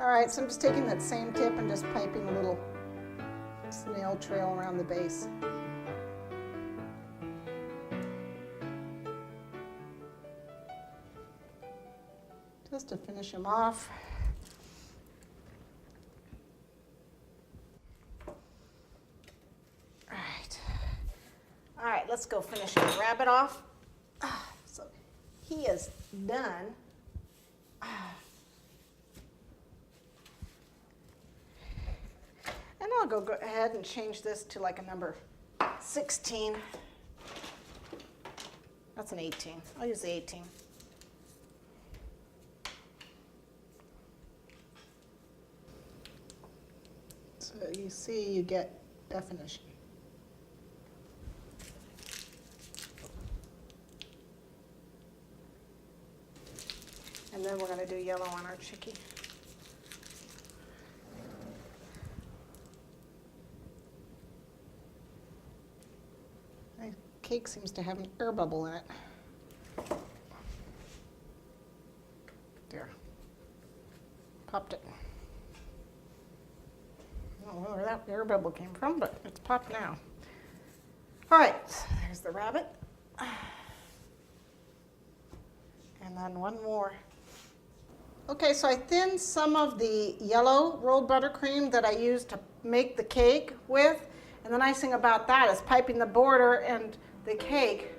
All right, so I'm just taking that same tip and just piping a little snail trail around the base. Just to finish them off. All right, let's go finish the rabbit off. So he is done. And I'll go ahead and change this to like a number 16. That's an 18. I'll use the 18. So you see, you get definition. And then we're going to do yellow on our chickie. My cake seems to have an air bubble in it. There. Popped it. I don't know where that air bubble came from, but it's popped now. All right, so there's the rabbit. And then one more. Okay, so I thinned some of the yellow rolled buttercream that I used to make the cake with. And the nice thing about that is piping the border and the cake,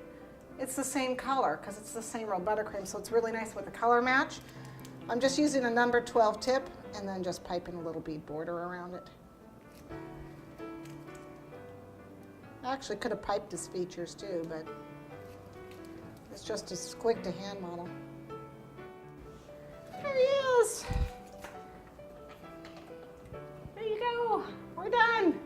it's the same color because it's the same rolled buttercream, so it's really nice with the color match. I'm just using a number 12 tip and then just piping a little bead border around it. I actually could have piped his features too, but it's just as quick to hand model. There he is. There you go. We're done.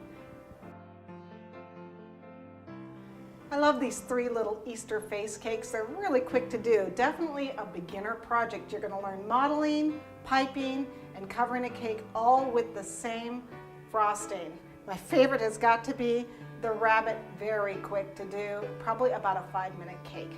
I love these 3 little Easter face cakes. They're really quick to do. Definitely a beginner project. You're going to learn modeling, piping, and covering a cake all with the same frosting. My favorite has got to be the rabbit. Very quick to do. Probably about a 5-minute cake.